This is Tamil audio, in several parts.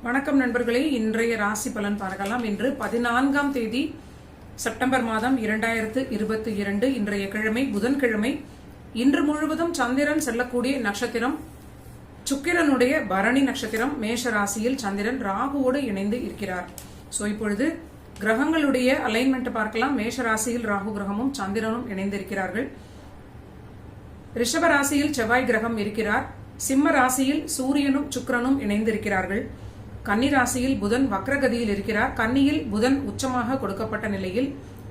வணக்கம் நண்பர்களே, இன்றைய ராசி பலன் பார்க்கலாம். இன்று 14ஆம் தேதி செப்டம்பர் மாதம் 2022 இன்றைய கிழமை புதன்கிழமை. இன்று முழுவதும் சந்திரன் செல்லக்கூடிய நட்சத்திரம் சுக்கிரனுடைய பரணி நட்சத்திரம். மேஷ ராசியில் சந்திரன் ராகுவோடு இணைந்து இருக்கிறார். இப்பொழுது கிரகங்களுடைய அலைன்மெண்ட் பார்க்கலாம். மேஷ ராசியில் ராகு கிரகமும் சந்திரனும் இணைந்திருக்கிறார்கள். ரிஷப ராசியில் செவ்வாய் கிரகம் இருக்கிறார். சிம்ம ராசியில் சூரியனும் சுக்கிரனும் இணைந்திருக்கிறார்கள். கன்னி ராசியில் புதன் வக்ரகதியில் இருக்கிறார். கன்னியில் புதன் உச்சமாக கொடுக்கப்பட்ட நிலையில்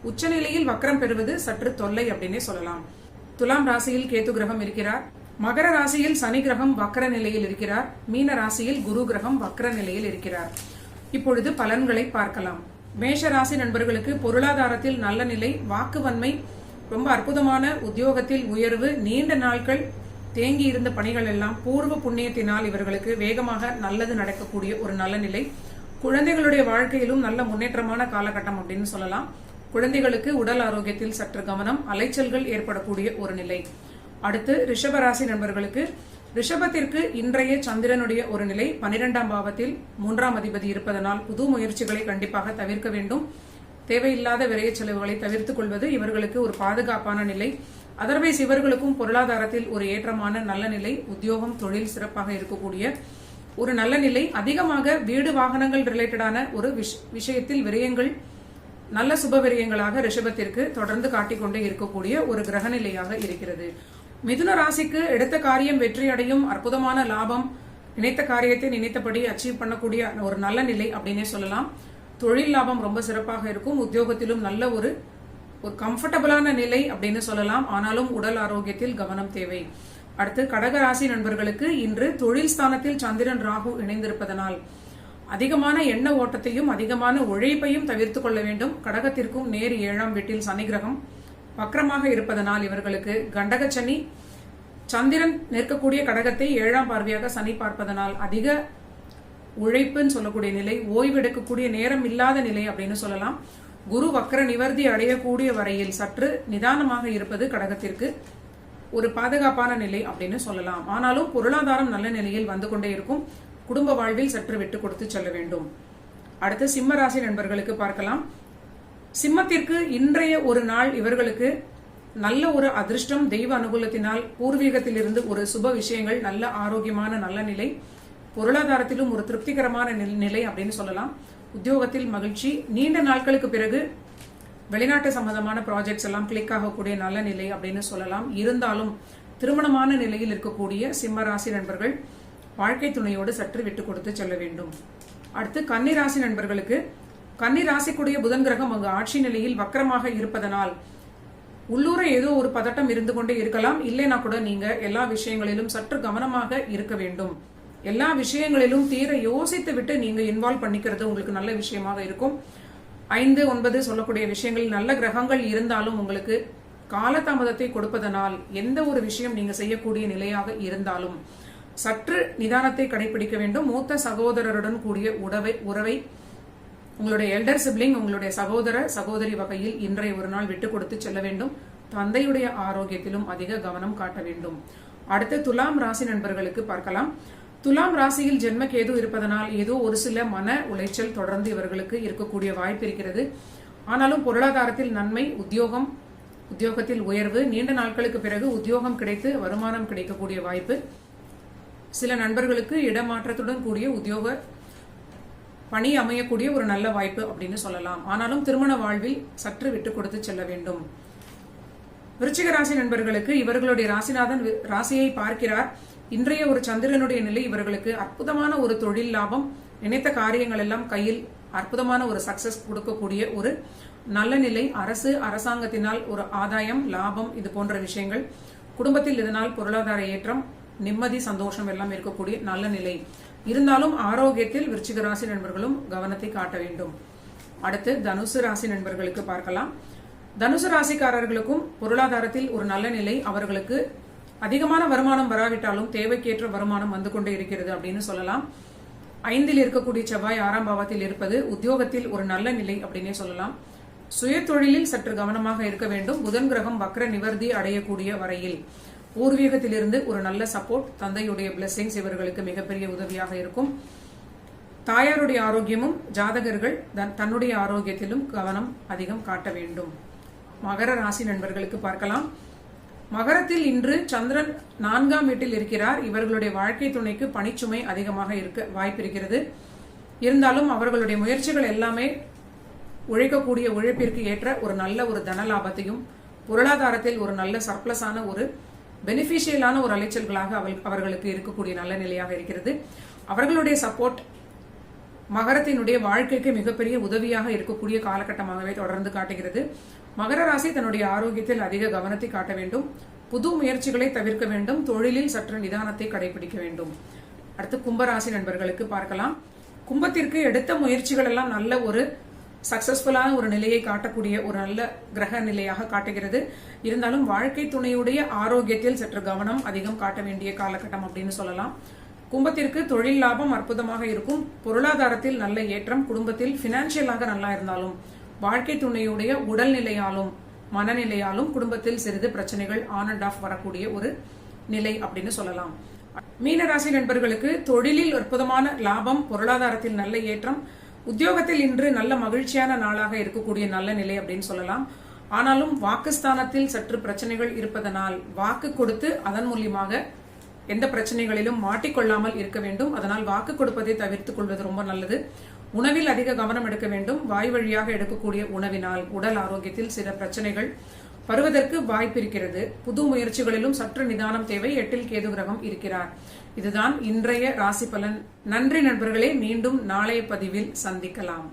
உச்ச நிலையில் வக்ரம் பெறுவது சற்று தொல்லை அப்படின்னே சொல்லலாம். துலாம் ராசியில் கேது கிரகம் இருக்கிறார். மகர ராசியில் சனி கிரகம் வக்ர நிலையில் இருக்கிறார். மீன ராசியில் குரு கிரகம் வக்ர நிலையில் இருக்கிறார். இப்பொழுது பலன்களை பார்க்கலாம். மேஷ ராசி நண்பர்களுக்கு பொருளாதாரத்தில் நல்ல நிலை, வாக்குவன்மை, ரொம்ப அற்புதமான உத்தியோகத்தில் உயர்வு, நீண்ட நாட்கள் தேங்கி இருந்த பணிகள் எல்லாம் பூர்வ புண்ணியத்தினால் இவர்களுக்கு வேகமாக நல்லது நடக்கக்கூடிய ஒரு நல்ல நிலை. குழந்தைகளுடைய வாழ்க்கையிலும் நல்ல முன்னேற்றமான காலகட்டம் அப்படின்னு சொல்லலாம். குழந்தைகளுக்கு உடல் ஆரோக்கியத்தில் சற்று கவனம், அலைச்சல்கள் ஏற்படக்கூடிய ஒரு நிலை. அடுத்து ரிஷபராசி நண்பர்களுக்கு, ரிஷபத்திற்கு இன்றைய சந்திரனுடைய ஒரு நிலை 12ஆம் பாவத்தில் 3ஆம் அதிபதி இருப்பதனால் புது முயற்சிகளை கண்டிப்பாக தவிர்க்க வேண்டும். தேவையில்லாத விரைய செலவுகளை தவிர்த்துக் கொள்வது இவர்களுக்கு ஒரு பாதுகாப்பான நிலை. அதர்வைஸ் இவர்களுக்கும் பொருளாதாரத்தில் ஒரு ஏற்றமான நல்ல நிலை, உத்தியோகம் தொழில் சிறப்பாக இருக்கக்கூடிய ஒரு நல்ல நிலை. அதிகமாக வீடு வாகனங்கள் ரிலேட்டடான ஒரு விஷயத்தில் விரயங்கள் நல்ல சுப விரயங்களாக ரிஷபத்திற்கு தொடர்ந்து காட்டிக்கொண்டே இருக்கக்கூடிய ஒரு கிரகநிலையாக இருக்கிறது. மிதுன ராசிக்கு எடுத்த காரியம் வெற்றி அடையும், அற்புதமான லாபம், நினைத்த காரியத்தை நினைத்தபடி அச்சீவ் பண்ணக்கூடிய ஒரு நல்ல நிலை அப்படின்னே சொல்லலாம். தொழில் லாபம் ரொம்ப சிறப்பாக இருக்கும். உத்தியோகத்திலும் நல்ல ஒரு கம்ஃபர்டபுளான நிலை அப்படின்னு சொல்லலாம். ஆனாலும் உடல் ஆரோக்கியத்தில் கவனம் தேவை. அடுத்து கடகராசி நண்பர்களுக்கு இன்று தொழில் ஸ்தானத்தில் சந்திரன் ராகு இணைந்திருப்பதனால் அதிகமான எண்ண ஓட்டத்தையும் அதிகமான உழைப்பையும் தவிர்த்து கொள்ள வேண்டும். கடகத்திற்கும் நேர் 7ஆம் வீட்டில் சனி கிரகம் வக்ரமாக இருப்பதனால் இவர்களுக்கு கண்டக சனி, சந்திரன் நிற்கக்கூடிய கடகத்தை 7ஆம் பார்வையாக சனி பார்ப்பதனால் அதிக உழைப்புன்னு சொல்லக்கூடிய நிலை, ஓய்வெடுக்கக்கூடிய நேரம் இல்லாத நிலை அப்படின்னு சொல்லலாம். குரு வக்ர நிவர்த்தி அடையக்கூடிய வரையில் சற்று நிதானமாக இருப்பது கடகத்திற்கு ஒரு பாதுகாப்பான நிலை அப்படின்னு சொல்லலாம். ஆனாலும் பொருளாதாரம் நல்ல நிலையில் வந்து கொண்டே இருக்கும். குடும்ப வாழ்வில் சற்று விட்டு கொடுத்து செல்ல வேண்டும். அடுத்து சிம்ம ராசி நண்பர்களுக்கு பார்க்கலாம். சிம்மத்திற்கு இன்றைய ஒரு நாள் இவர்களுக்கு நல்ல ஒரு அதிர்ஷ்டம், தெய்வ அனுகூலத்தினால் பூர்வீகத்திலிருந்து ஒரு சுப விஷயங்கள், நல்ல ஆரோக்கியமான நல்ல நிலை, பொருளாதாரத்திலும் ஒரு திருப்திகரமான நிலை அப்படின்னு சொல்லலாம். உத்தியோகத்தில் மகிழ்ச்சி, நீண்ட நாட்களுக்கு பிறகு வெளிநாட்டு சம்பந்தமான ப்ராஜெக்ட்ஸ் எல்லாம் கிளிக் ஆகக்கூடிய நல்ல நிலை அப்படின்னு சொல்லலாம். இருந்தாலும் திருமணமான நிலையில் இருக்கக்கூடிய சிம்ம ராசி நண்பர்கள் வாழ்க்கை துணையோடு சற்று விட்டு கொடுத்து செல்ல வேண்டும். அடுத்து கன்னி ராசி நண்பர்களுக்கு, கன்னி ராசிக்குடைய புதன் கிரகம் அங்கு ஆட்சி நிலையில் வக்கரமாக இருப்பதனால் உள்ளூர ஏதோ ஒரு பதட்டம் இருந்து கொண்டே இருக்கலாம். இல்லைனா கூட நீங்க எல்லா விஷயங்களிலும் சற்று கவனமாக இருக்க வேண்டும். எல்லா விஷயங்களிலும் தீர யோசித்து விட்டு நீங்க இன்வால்வ் பண்ணிக்கிறது உங்களுக்கு நல்ல விஷயமாக இருக்கும். 5, 9 சொல்லக்கூடிய விஷயங்களில் நல்ல கிரகங்கள் இருந்தாலும் உங்களுக்கு காலதாமதத்தை கொடுப்பதனால் எந்த ஒரு விஷயம் நீங்க செய்யக்கூடிய நிலையாக இருந்தாலும் சற்று நிதானத்தை கடைபிடிக்க வேண்டும். மூத்த சகோதரருடன் கூடிய உறவை உங்களுடைய எல்டர் சிப்ளிங், உங்களுடைய சகோதர சகோதரி வகையில் இன்றைய ஒரு நாள் விட்டு கொடுத்து செல்ல வேண்டும். தந்தையுடைய ஆரோக்கியத்திலும் அதிக கவனம் காட்ட வேண்டும். அடுத்து துலாம் ராசி நண்பர்களுக்கு பார்க்கலாம். துலாம் ராசியில் ஜென்ம கேது இருப்பதனால் ஏதோ ஒரு சில மன உளைச்சல் தொடர்ந்து இவர்களுக்கு இருக்கக்கூடிய வாய்ப்பு இருக்கிறது. ஆனாலும் பொருளாதாரத்தில் நன்மை, உத்தியோகத்தில் உயர்வு, நீண்ட நாட்களுக்கு பிறகு உத்தியோகம் கிடைத்து வருமானம் கிடைக்கக்கூடிய வாய்ப்பு, சில நண்பர்களுக்கு இடமாற்றத்துடன் கூடிய உத்தியோக பணி அமையக்கூடிய ஒரு நல்ல வாய்ப்பு அப்படின்னு சொல்லலாம். ஆனாலும் திருமண வாழ்வில் சற்று விட்டு கொடுத்து செல்ல வேண்டும். விருச்சிக ராசி நண்பர்களுக்கு இவர்களுடைய ராசிநாதன் ராசியை பார்க்கிறார். இன்றைய ஒரு சந்திரனுடைய நிலை இவர்களுக்கு அற்புதமான ஒரு தொழில் லாபம், நினைத்த காரியங்கள் எல்லாம் கையில் அற்புதமான ஒரு சக்சஸ் கொடுக்கக்கூடிய ஒரு நல்ல நிலை, அரசாங்கத்தினால் ஒரு ஆதாயம், லாபம், இது போன்ற விஷயங்கள், குடும்பத்தில் இதனால் பொருளாதார ஏற்றம், நிம்மதி, சந்தோஷம் எல்லாம் இருக்கக்கூடிய நல்ல நிலை. இருந்தாலும் ஆரோக்கியத்தில் விருச்சிக ராசி நண்பர்களும் கவனத்தை காட்ட வேண்டும். அடுத்து தனுசு ராசி நண்பர்களுக்கு பார்க்கலாம். தனுசு ராசிக்காரர்களுக்கும் பொருளாதாரத்தில் ஒரு நல்ல நிலை, அவர்களுக்கு அதிகமான வருமானம் வராவிட்டாலும் தேவைக்கேற்ற வருமானம் வந்து கொண்டே இருக்கிறது அப்படின்னு சொல்லலாம். 5இல் இருக்கக்கூடிய செவ்வாய் 6ஆம் பாவத்தில் இருப்பது உத்தியோகத்தில் ஒரு நல்ல நிலை அப்படின்னே சொல்லலாம். சுய தொழிலில் சற்று கவனமாக இருக்க வேண்டும். புதன் கிரகம் வக்ர நிவர்த்தி அடையக்கூடிய வரையில் பூர்வீகத்திலிருந்து ஒரு நல்ல சப்போர்ட், தந்தையுடைய பிளெஸிங்ஸ் இவர்களுக்கு மிகப்பெரிய உதவியாக இருக்கும். தாயாருடைய ஆரோக்கியமும் ஜாதகர்கள் தன்னுடைய ஆரோக்கியத்திலும் கவனம் அதிகம் காட்ட வேண்டும். மகர ராசி நண்பர்களுக்கு பார்க்கலாம். மகரத்தில் இன்று சந்திரன் 4ஆம் வீட்டில் இருக்கிறார். இவர்களுடைய வாழ்க்கை துணைக்கு பணிச்சுமை அதிகமாக இருக்க வாய்ப்பிருக்கிறது. இருந்தாலும் அவர்களுடைய முயற்சிகள் எல்லாமே உழைக்கக்கூடிய உழைப்பிற்கு ஏற்ற ஒரு நல்ல ஒரு தன லாபத்தையும் பொருளாதாரத்தில் ஒரு நல்ல சர்ப்ளஸான ஒரு பெனிஃபிஷியலான ஒரு அலைச்சல்களாக அவர்களுக்கு இருக்கக்கூடிய நல்ல நிலையாக இருக்கிறது. அவர்களுடைய சப்போர்ட் மகரத்தினுடைய வாழ்க்கைக்கு மிகப்பெரிய உதவியாக இருக்கக்கூடிய காலகட்டமாகவே தொடர்ந்து காட்டுகிறது. மகர ராசி தன்னுடைய ஆரோக்கியத்தில் அதிக கவனத்தை காட்ட வேண்டும். புது முயற்சிகளை தவிர்க்க வேண்டும். தொழிலில் சற்று நிதானத்தை கடைபிடிக்க வேண்டும். அடுத்து கும்பராசி நண்பர்களுக்கு பார்க்கலாம். கும்பத்திற்கு எடுத்த முயற்சிகள் எல்லாம் நல்ல ஒரு சக்சஸ்ஃபுல்லான ஒரு நிலையை காட்டக்கூடிய ஒரு நல்ல கிரக நிலையாக காட்டுகிறது. இருந்தாலும் வாழ்க்கை துணையுடைய ஆரோக்கியத்தில் சற்று கவனம் அதிகம் காட்ட வேண்டிய காலகட்டம் அப்படின்னு சொல்லலாம். கும்பத்திற்கு தொழில் லாபம் அற்புதமாக இருக்கும். பொருளாதாரத்தில் நல்ல ஏற்றம். குடும்பத்தில் பினான்சியலாக நல்லா இருந்தாலும் வாழ்க்கை துணையுடைய உடல்நிலையாலும் மனநிலையாலும் குடும்பத்தில் சிறிது பிரச்சனைகள் ஆன் அண்ட் ஆஃப் வரக்கூடிய ஒரு நிலை அப்படின்னு சொல்லலாம். மீனராசி நண்பர்களுக்கு தொழிலில் அற்புதமான லாபம், பொருளாதாரத்தில் நல்ல ஏற்றம், உத்தியோகத்தில் இன்று நல்ல மகிழ்ச்சியான நாளாக இருக்கக்கூடிய நல்ல நிலை அப்படின்னு சொல்லலாம். ஆனாலும் வாக்குஸ்தானத்தில் சற்று பிரச்சனைகள் இருப்பதனால் வாக்கு கொடுத்து அதன் மூலியமாக எந்த பிரச்சனைகளிலும் மாட்டிக்கொள்ளாமல் இருக்க வேண்டும். அதனால் வாக்கு கொடுப்பதை தவிர்த்துக் கொள்வது ரொம்ப நல்லது. உணவில் அதிக கவனம் எடுக்க வேண்டும். வாய் வழியாக எடுக்கக்கூடிய உணவினால் உடல் ஆரோக்கியத்தில் சில பிரச்சனைகள் வருவதற்கு வாய்ப்பிருக்கிறது. புது முயற்சிகளிலும் சற்று நிதானம் தேவை. 8இல் கேது கிரகம் இருக்கிறார். இதுதான் இன்றைய ராசி பலன். நன்றி நண்பர்களே. மீண்டும் நாளைய பதிவில் சந்திக்கலாம்.